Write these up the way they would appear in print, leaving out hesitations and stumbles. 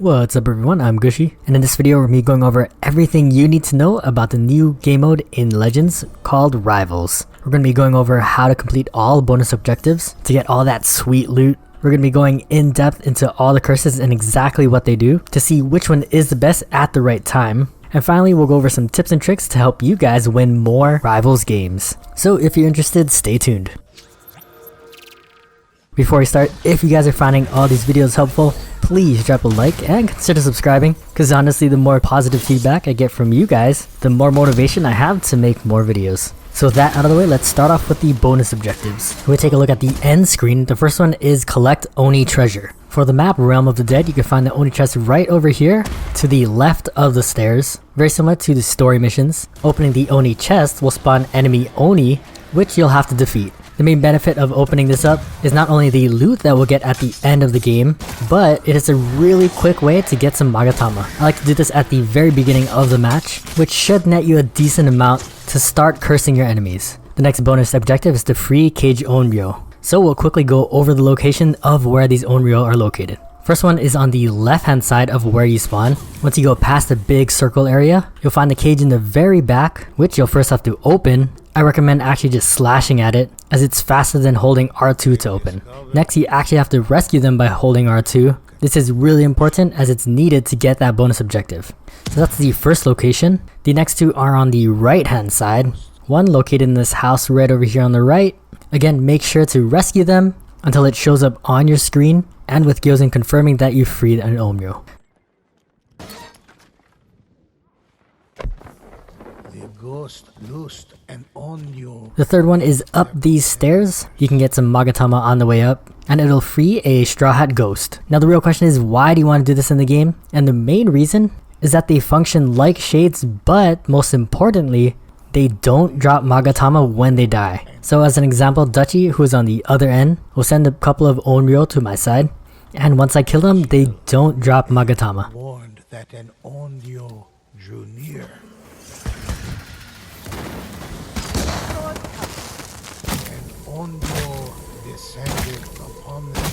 What's up everyone, I'm Gooshy, and in this video we're me going over everything you need to know about the new game mode in Legends called Rivals. We're going to be going over how to complete all bonus objectives to get all that sweet loot. We're going to be going in depth into all the curses and exactly what they do to see which one is the best at the right time. And finally, we'll go over some tips and tricks to help you guys win more Rivals games. So if you're interested, stay tuned. Before we start, if you guys are finding all these videos helpful, please drop a like and consider subscribing, because honestly the more positive feedback I get from you guys, the more motivation I have to make more videos. So with that out of the way, let's start off with the bonus objectives. We'll take a look at the end screen. The first one is collect Oni Treasure. For the map Realm of the Dead, you can find the Oni chest right over here to the left of the stairs. Very similar to the story missions. Opening the Oni chest will spawn enemy Oni, which you'll have to defeat. The main benefit of opening this up is not only the loot that we'll get at the end of the game, but it is a really quick way to get some magatama. I like to do this at the very beginning of the match, which should net you a decent amount to start cursing your enemies. The next bonus objective is to free Cage Onryo. So we'll quickly go over the location of where these Onryo are located. First one is on the left hand side of where you spawn. Once you go past the big circle area, you'll find the cage in the very back, which you'll first have to open. I recommend actually just slashing at it, as it's faster than holding R2 to open. Next, you actually have to rescue them by holding R2. This is really important as it's needed to get that bonus objective. So that's the first location. The next two are on the right hand side. One located in this house right over here on the right. Again, make sure to rescue them until it shows up on your screen and with Gyozen confirming that you freed an Onryo. The third one is up these stairs. You can get some magatama on the way up, and it'll free a Straw Hat Ghost. Now the real question is, why do you want to do this in the game? And the main reason is that they function like shades, but most importantly, they don't drop magatama when they die. So as an example, Dutchy, who is on the other end, will send a couple of Onryo to my side, and once I kill them, they don't drop magatama. Warned that an Onryo drew near. Onryo descended upon them.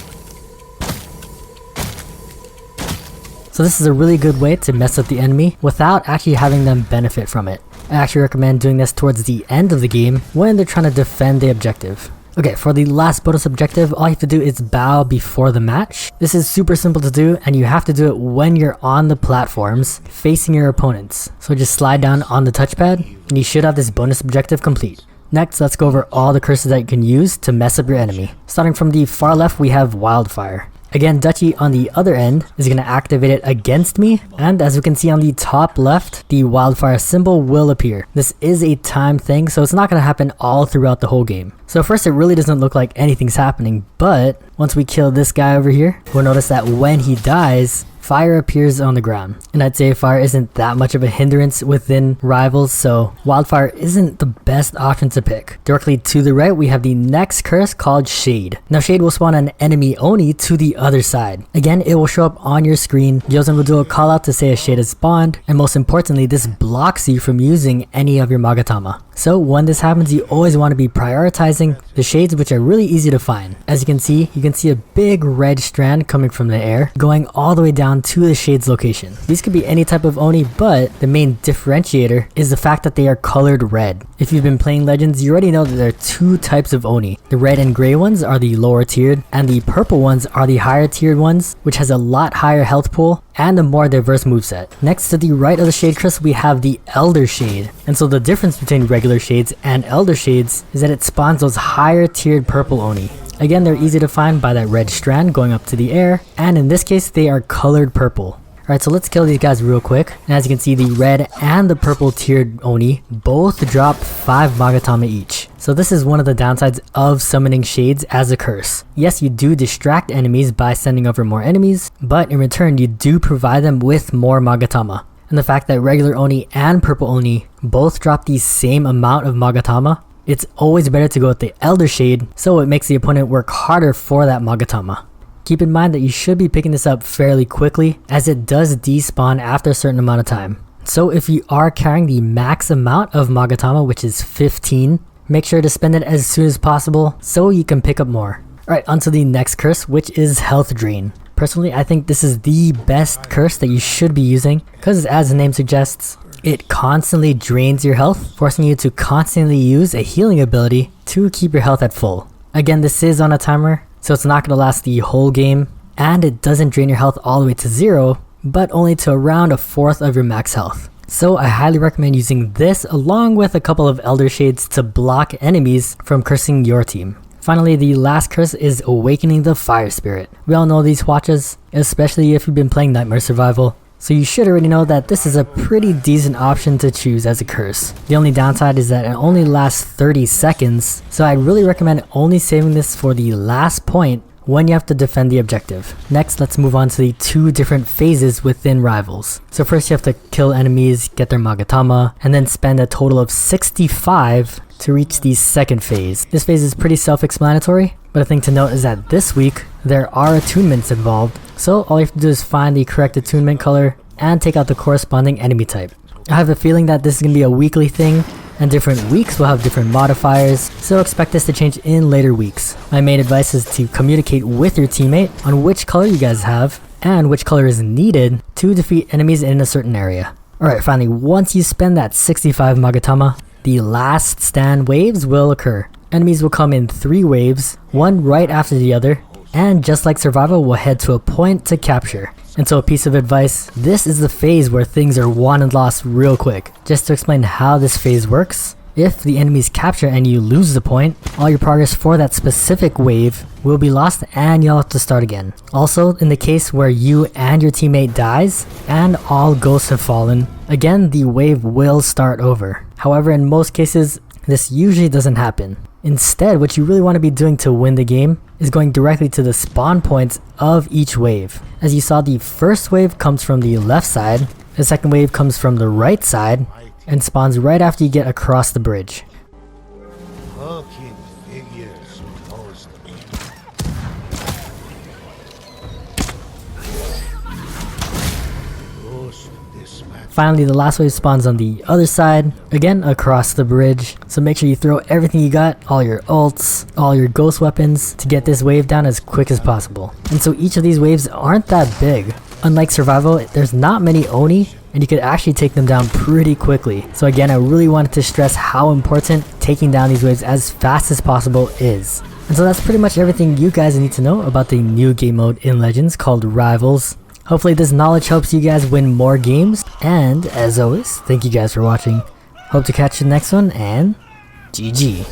So this is a really good way to mess up the enemy without actually having them benefit from it. I actually recommend doing this towards the end of the game when they're trying to defend the objective. Okay, for the last bonus objective, all you have to do is bow before the match. This is super simple to do, and you have to do it when you're on the platforms facing your opponents. So just slide down on the touchpad and you should have this bonus objective complete. Next, let's go over all the curses that you can use to mess up your enemy. Starting from the far left, we have Wildfire. Again, Dutchy on the other end is going to activate it against me, and as we can see on the top left, the Wildfire symbol will appear. This is a time thing, so it's not going to happen all throughout the whole game. So first, it really doesn't look like anything's happening, but once we kill this guy over here, we'll notice that when he dies, fire appears on the ground. And I'd say fire isn't that much of a hindrance within Rivals, so Wildfire isn't the best option to pick. Directly to the right, we have the next curse called Shade. Now Shade will spawn an enemy Oni to the other side. Again, it will show up on your screen. Gyozen will do a call out to say a Shade has spawned, and most importantly, this blocks you from using any of your magatama. So when this happens, you always want to be prioritizing the shades, which are really easy to find. As you can see a big red strand coming from the air, going all the way down to the shades location. These could be any type of Oni, but the main differentiator is the fact that they are colored red. If you've been playing Legends, you already know that there are two types of Oni. The red and gray ones are the lower tiered, and the purple ones are the higher tiered ones, which has a lot higher health pool and a more diverse moveset. Next to the right of the shade crest, we have the Elder Shade. And so the difference between regular shades and Elder Shades is that it spawns those higher tiered purple Oni. Again, they're easy to find by that red strand going up to the air, and in this case, they are colored purple. Alright, so let's kill these guys real quick. And as you can see, the red and the purple tiered Oni both drop 5 magatama each. So this is one of the downsides of summoning shades as a curse. Yes, you do distract enemies by sending over more enemies, but in return, you do provide them with more magatama. And the fact that regular Oni and purple Oni both drop the same amount of magatama, it's always better to go with the Elder Shade, so it makes the opponent work harder for that magatama. Keep in mind that you should be picking this up fairly quickly, as it does despawn after a certain amount of time. So if you are carrying the max amount of magatama, which is 15, make sure to spend it as soon as possible so you can pick up more. Alright, onto the next curse, which is Health Drain. Personally, I think this is the best curse that you should be using, because as the name suggests, it constantly drains your health, forcing you to constantly use a healing ability to keep your health at full. Again, this is on a timer, so it's not going to last the whole game, and it doesn't drain your health all the way to 0, but only to around 1/4 of your max health. So I highly recommend using this along with a couple of Elder Shades to block enemies from cursing your team. Finally, the last curse is Awakening the Fire Spirit. We all know these watches, especially if you've been playing Nightmare Survival, so you should already know that this is a pretty decent option to choose as a curse. The only downside is that it only lasts 30 seconds, so I'd really recommend only saving this for the last point when you have to defend the objective. Next, let's move on to the 2 different phases within Rivals. So first you have to kill enemies, get their magatama, and then spend a total of 65 to reach the second phase. This phase is pretty self-explanatory, but a thing to note is that this week, there are attunements involved, so all you have to do is find the correct attunement color and take out the corresponding enemy type. I have a feeling that this is going to be a weekly thing, and different weeks will have different modifiers, so expect this to change in later weeks. My main advice is to communicate with your teammate on which color you guys have, and which color is needed to defeat enemies in a certain area. Alright, finally, once you spend that 65 magatama, the last stand waves will occur. Enemies will come in 3 waves, one right after the other, and just like survival, will head to a point to capture. And so a piece of advice, this is the phase where things are won and lost real quick. Just to explain how this phase works, if the enemies capture and you lose the point, all your progress for that specific wave will be lost and you'll have to start again. Also, in the case where you and your teammate dies and all ghosts have fallen, again the wave will start over. However, in most cases, this usually doesn't happen. Instead, what you really want to be doing to win the game is going directly to the spawn points of each wave. As you saw, the first wave comes from the left side, the second wave comes from the right side, and spawns right after you get across the bridge. Hulking figures post in. Ghost dispatch. Finally, the last wave spawns on the other side, again across the bridge, so make sure you throw everything you got, all your ults, all your ghost weapons, to get this wave down as quick as possible. And so each of these waves aren't that big. Unlike survival, there's not many Oni, and you could actually take them down pretty quickly. So again, I really wanted to stress how important taking down these waves as fast as possible is. And so that's pretty much everything you guys need to know about the new game mode in Legends called Rivals. Hopefully this knowledge helps you guys win more games, and as always, thank you guys for watching. Hope to catch you next one, and GG.